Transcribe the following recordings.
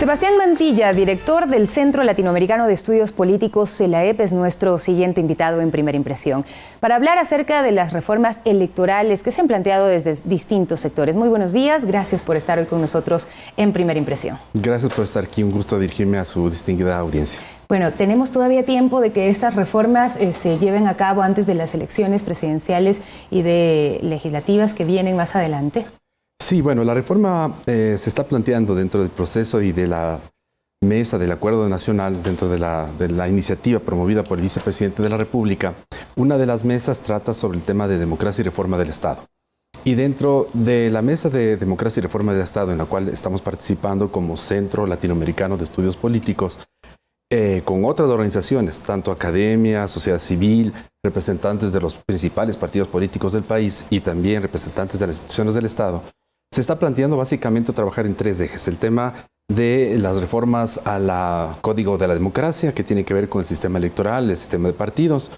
Sebastián Mantilla, director del Centro Latinoamericano de Estudios Políticos, CELAEP, es nuestro siguiente invitado en Primera Impresión para hablar acerca de las reformas electorales que se han planteado desde distintos sectores. Muy buenos días, gracias por estar hoy con nosotros en Primera Impresión. Gracias por estar aquí, un gusto dirigirme a su distinguida audiencia. Bueno, tenemos todavía tiempo de que estas reformas se lleven a cabo antes de las elecciones presidenciales y de legislativas que vienen más adelante. Sí, bueno, la reforma se está planteando dentro del proceso y de la mesa del Acuerdo Nacional, dentro de la iniciativa promovida por el vicepresidente de la República. Una de las mesas trata sobre el tema de democracia y reforma del Estado. Y dentro de la mesa de democracia y reforma del Estado, en la cual estamos participando como Centro Latinoamericano de Estudios Políticos, con otras organizaciones, tanto academia, sociedad civil, representantes de los principales partidos políticos del país y también representantes de las instituciones del Estado, se está planteando básicamente trabajar en tres ejes. El tema de las reformas al Código de la Democracia, que tiene que ver con el sistema electoral, el sistema de partidos,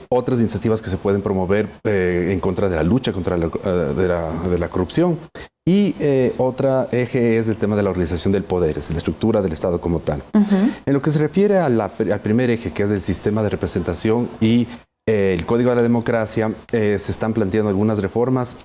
otras iniciativas que se pueden promover en contra de la lucha contra de la corrupción, y otro eje es el tema de la organización del poder, es la estructura del Estado como tal. En lo que se refiere al primer eje, que es el sistema de representación y el Código de la Democracia, se están planteando algunas reformas.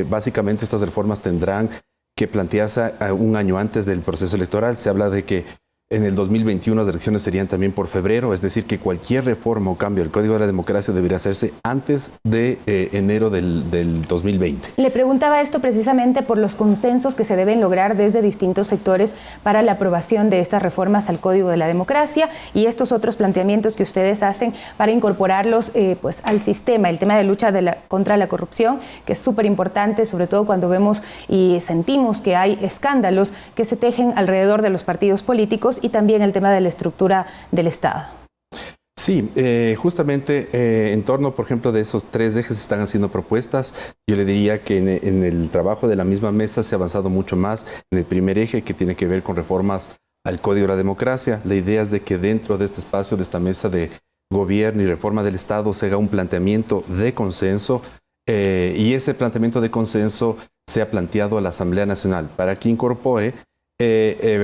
Básicamente estas reformas tendrán que plantearse un año antes del proceso electoral. Se habla de que en el 2021 las elecciones serían también por febrero, es decir, que cualquier reforma o cambio del Código de la Democracia debería hacerse antes de enero del 2020. Le preguntaba esto precisamente por los consensos que se deben lograr desde distintos sectores para la aprobación de estas reformas al Código de la Democracia y estos otros planteamientos que ustedes hacen para incorporarlos pues, al sistema, el tema de lucha contra la corrupción, que es súper importante, sobre todo cuando vemos y sentimos que hay escándalos que se tejen alrededor de los partidos políticos, y también el tema de la estructura del Estado. Sí, justamente en torno, por ejemplo, de esos tres ejes se están haciendo propuestas. Yo le diría que en el trabajo de la misma mesa se ha avanzado mucho más en el primer eje, que tiene que ver con reformas al Código de la Democracia. La idea es de que dentro de este espacio, de esta mesa de gobierno y reforma del Estado, se haga un planteamiento de consenso y ese planteamiento de consenso sea planteado a la Asamblea Nacional para que incorpore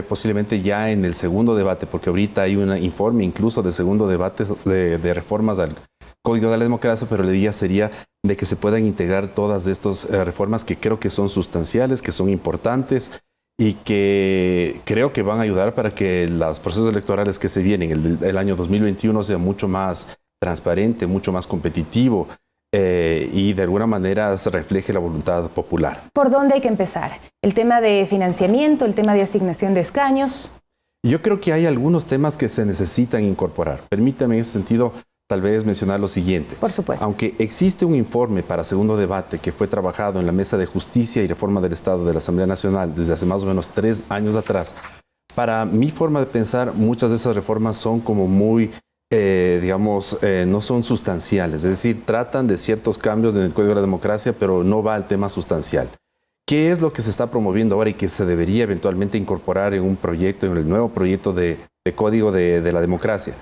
posiblemente ya en el segundo debate, porque ahorita hay un informe incluso de segundo debate de reformas al Código de la Democracia, pero la idea sería de que se puedan integrar todas estas reformas que creo que son sustanciales, que son importantes y que creo que van a ayudar para que los procesos electorales que se vienen el año 2021 sea mucho más transparente, mucho más competitivo, y de alguna manera se refleje la voluntad popular. ¿Por dónde hay que empezar? ¿El tema de financiamiento, el tema de asignación de escaños? Yo creo que hay algunos temas que se necesitan incorporar. Permítame en ese sentido tal vez mencionar lo siguiente. Por supuesto. Aunque existe un informe para segundo debate que fue trabajado en la Mesa de Justicia y Reforma del Estado de la Asamblea Nacional desde hace más o menos 3 años atrás, para mi forma de pensar, muchas de esas reformas son como muy no son sustanciales, es decir, tratan de ciertos cambios en el Código de la Democracia, pero no va al tema sustancial. ¿Qué es lo que se está promoviendo ahora y que se debería eventualmente incorporar en un proyecto, en el nuevo proyecto de Código de la Democracia?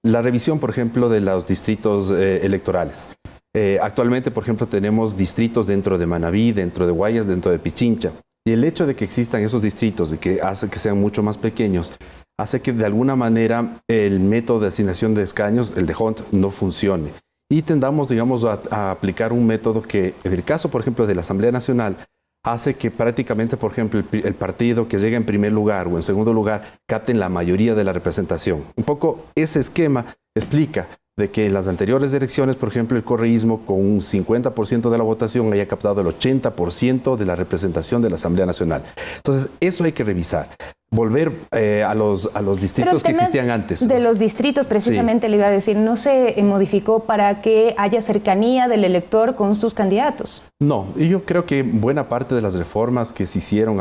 La revisión, por ejemplo, de los distritos electorales. Actualmente, por ejemplo, tenemos distritos dentro de Manabí, dentro de Guayas, dentro de Pichincha. Y el hecho de que existan esos distritos y que hace que sean mucho más pequeños, hace que de alguna manera el método de asignación de escaños, el de Hunt, no funcione. Y tendamos, digamos, a aplicar un método que, en el caso, por ejemplo, de la Asamblea Nacional, hace que prácticamente, por ejemplo, el partido que llega en primer lugar o en segundo lugar capten la mayoría de la representación. Un poco ese esquema explica de que en las anteriores elecciones, por ejemplo, el correísmo con un 50% de la votación haya captado el 80% de la representación de la Asamblea Nacional. Entonces, eso hay que revisar. Volver a los distritos que existían antes. De los distritos, precisamente, sí. Le iba a decir, ¿no se modificó para que haya cercanía del elector con sus candidatos? No, y yo creo que buena parte de las reformas que se hicieron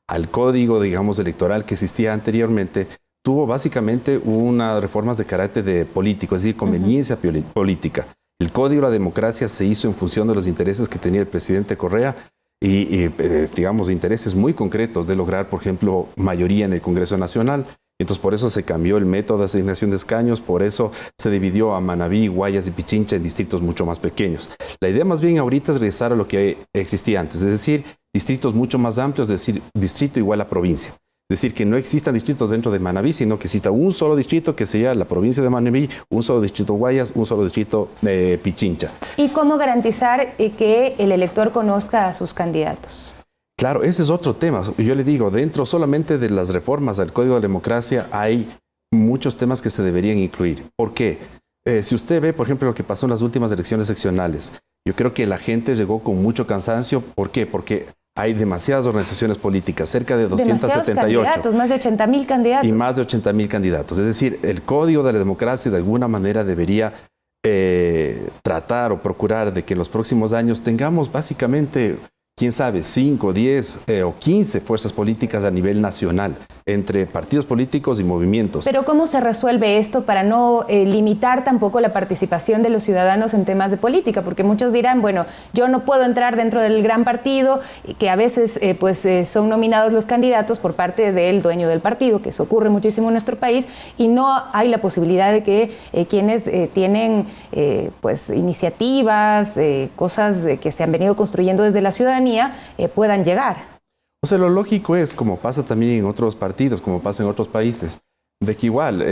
al código, digamos, electoral que existía anteriormente, tuvo básicamente unas reformas de carácter político, es decir, conveniencia política. El Código de la Democracia se hizo en función de los intereses que tenía el presidente Correa y digamos, intereses muy concretos de lograr, por ejemplo, mayoría en el Congreso Nacional. Entonces, por eso se cambió el método de asignación de escaños, por eso se dividió a Manabí, Guayas y Pichincha en distritos mucho más pequeños. La idea más bien ahorita es regresar a lo que existía antes, es decir, distritos mucho más amplios, es decir, distrito igual a provincia. decir, que no existan distritos dentro de Manabí, sino que exista un solo distrito que sea la provincia de Manabí, un solo distrito Guayas, un solo distrito Pichincha. ¿Y cómo garantizar que el elector conozca a sus candidatos? Claro, ese es otro tema. Yo le digo, dentro solamente de las reformas al Código de Democracia hay muchos temas que se deberían incluir. ¿Por qué? Si usted ve, por ejemplo, lo que pasó en las últimas elecciones seccionales, yo creo que la gente llegó con mucho cansancio. ¿Por qué? Porque hay demasiadas organizaciones políticas, cerca de 278. Candidatos, más de 80.000 candidatos. Y más de 80.000 candidatos. Es decir, el Código de la Democracia de alguna manera debería tratar o procurar de que en los próximos años tengamos básicamente, quién sabe, 5, 10 o 15 fuerzas políticas a nivel nacional, entre partidos políticos y movimientos. Pero ¿cómo se resuelve esto para no limitar tampoco la participación de los ciudadanos en temas de política? Porque muchos dirán, bueno, yo no puedo entrar dentro del gran partido, que a veces son nominados los candidatos por parte del dueño del partido, que eso ocurre muchísimo en nuestro país, y no hay la posibilidad de que quienes tienen iniciativas, cosas que se han venido construyendo desde la ciudadanía, puedan llegar. O sea, lo lógico es, como pasa también en otros partidos, como pasa en otros países, de que igual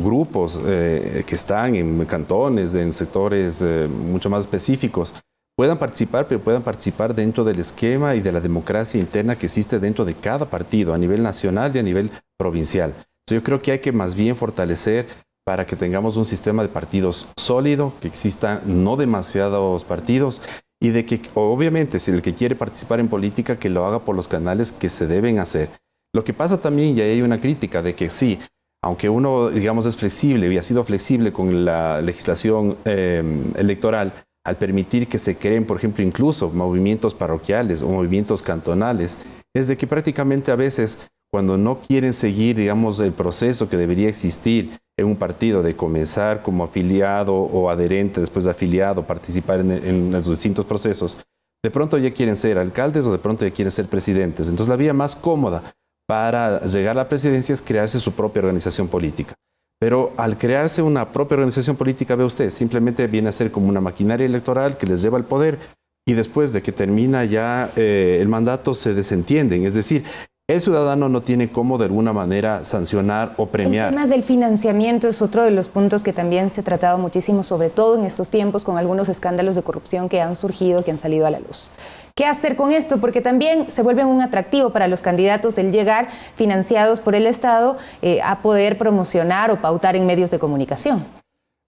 grupos que están en cantones, en sectores mucho más específicos, puedan participar, pero puedan participar dentro del esquema y de la democracia interna que existe dentro de cada partido, a nivel nacional y a nivel provincial. Entonces, yo creo que hay que más bien fortalecer para que tengamos un sistema de partidos sólido, que existan no demasiados partidos, y de que obviamente si el que quiere participar en política que lo haga por los canales que se deben hacer. Lo que pasa también, y hay una crítica de que sí, aunque uno digamos es flexible y ha sido flexible con la legislación electoral al permitir que se creen, por ejemplo, incluso movimientos parroquiales o movimientos cantonales, es de que prácticamente a veces cuando no quieren seguir, digamos, el proceso que debería existir en un partido de comenzar como afiliado o adherente, después de afiliado, participar en los distintos procesos, de pronto ya quieren ser alcaldes o de pronto ya quieren ser presidentes. Entonces la vía más cómoda para llegar a la presidencia es crearse su propia organización política. Pero al crearse una propia organización política, ve usted, simplemente viene a ser como una maquinaria electoral que les lleva al poder y después de que termina ya el mandato se desentienden. Es decir, el ciudadano no tiene cómo de alguna manera sancionar o premiar. El tema del financiamiento es otro de los puntos que también se ha tratado muchísimo, sobre todo en estos tiempos con algunos escándalos de corrupción que han surgido, que han salido a la luz. ¿Qué hacer con esto? Porque también se vuelve un atractivo para los candidatos el llegar financiados por el Estado a poder promocionar o pautar en medios de comunicación.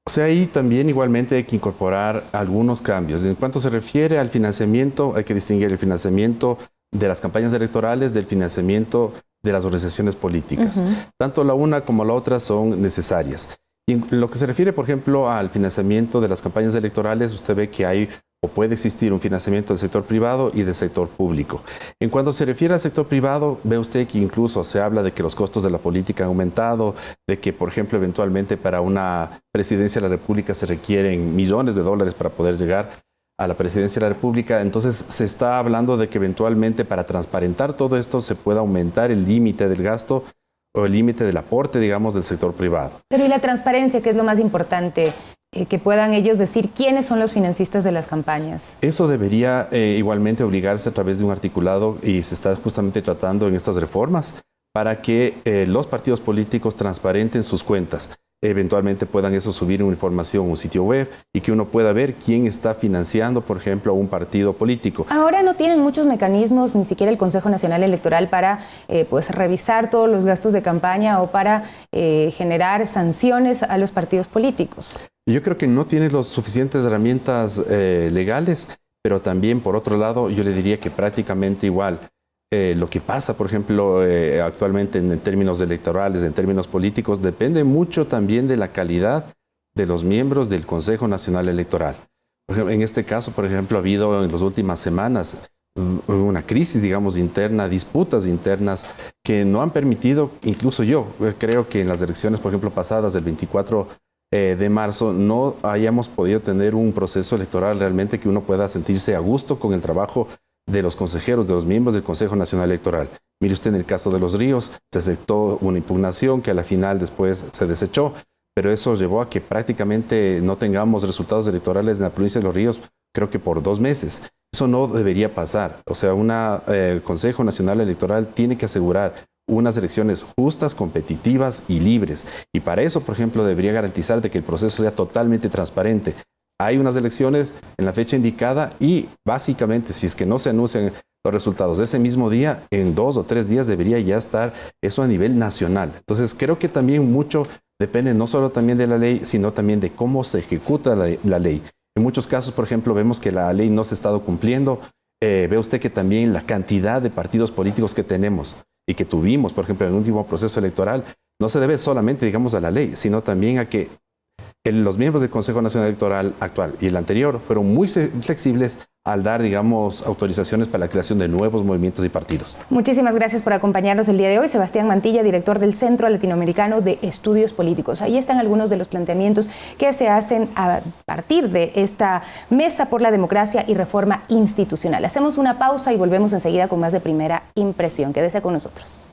O sea, ahí también igualmente hay que incorporar algunos cambios. En cuanto se refiere al financiamiento, hay que distinguir el financiamiento de las campañas electorales del financiamiento de las organizaciones políticas. Tanto la una como la otra son necesarias. Y en lo que se refiere, por ejemplo, al financiamiento de las campañas electorales, usted ve que hay o puede existir un financiamiento del sector privado y del sector público. En cuanto se refiere al sector privado, ve usted que incluso se habla de que los costos de la política han aumentado, de que, por ejemplo, eventualmente para una presidencia de la República se requieren millones de dólares para poder llegar a la presidencia de la República. Entonces se está hablando de que eventualmente para transparentar todo esto se pueda aumentar el límite del gasto o el límite del aporte, digamos, del sector privado. Pero ¿y la transparencia, que es lo más importante? Que puedan ellos decir quiénes son los financistas de las campañas. Eso debería igualmente obligarse a través de un articulado y se está justamente tratando en estas reformas para que los partidos políticos transparenten sus cuentas. Eventualmente puedan eso subir una información a un sitio web y que uno pueda ver quién está financiando, por ejemplo, a un partido político. Ahora no tienen muchos mecanismos, ni siquiera el Consejo Nacional Electoral, para revisar todos los gastos de campaña o para generar sanciones a los partidos políticos. Yo creo que no tiene las suficientes herramientas legales, pero también, por otro lado, yo le diría que prácticamente igual. Lo que pasa, por ejemplo, actualmente en términos electorales, en términos políticos, depende mucho también de la calidad de los miembros del Consejo Nacional Electoral. Por ejemplo, en este caso, por ejemplo, ha habido en las últimas semanas una crisis, digamos, interna, disputas internas que no han permitido, incluso yo creo que en las elecciones, por ejemplo, pasadas del 24 de marzo, no hayamos podido tener un proceso electoral realmente que uno pueda sentirse a gusto con el trabajo de los consejeros, de los miembros del Consejo Nacional Electoral. Mire usted en el caso de Los Ríos, se aceptó una impugnación que a la final después se desechó, pero eso llevó a que prácticamente no tengamos resultados electorales en la provincia de Los Ríos, creo que por 2 meses. Eso no debería pasar. O sea, un Consejo Nacional Electoral tiene que asegurar unas elecciones justas, competitivas y libres. Y para eso, por ejemplo, debería garantizar de que el proceso sea totalmente transparente. Hay unas elecciones en la fecha indicada y básicamente, si es que no se anuncian los resultados de ese mismo día, en 2 o 3 días debería ya estar eso a nivel nacional. Entonces, creo que también mucho depende no solo también de la ley, sino también de cómo se ejecuta la ley. En muchos casos, por ejemplo, vemos que la ley no se ha estado cumpliendo. Ve usted que también la cantidad de partidos políticos que tenemos y que tuvimos, por ejemplo, en el último proceso electoral, no se debe solamente, digamos, a la ley, sino también a que los miembros del Consejo Nacional Electoral actual y el anterior fueron muy flexibles al dar, digamos, autorizaciones para la creación de nuevos movimientos y partidos. Muchísimas gracias por acompañarnos el día de hoy. Sebastián Mantilla, director del Centro Latinoamericano de Estudios Políticos. Ahí están algunos de los planteamientos que se hacen a partir de esta Mesa por la Democracia y Reforma Institucional. Hacemos una pausa y volvemos enseguida con más de Primera Impresión. Quédese con nosotros.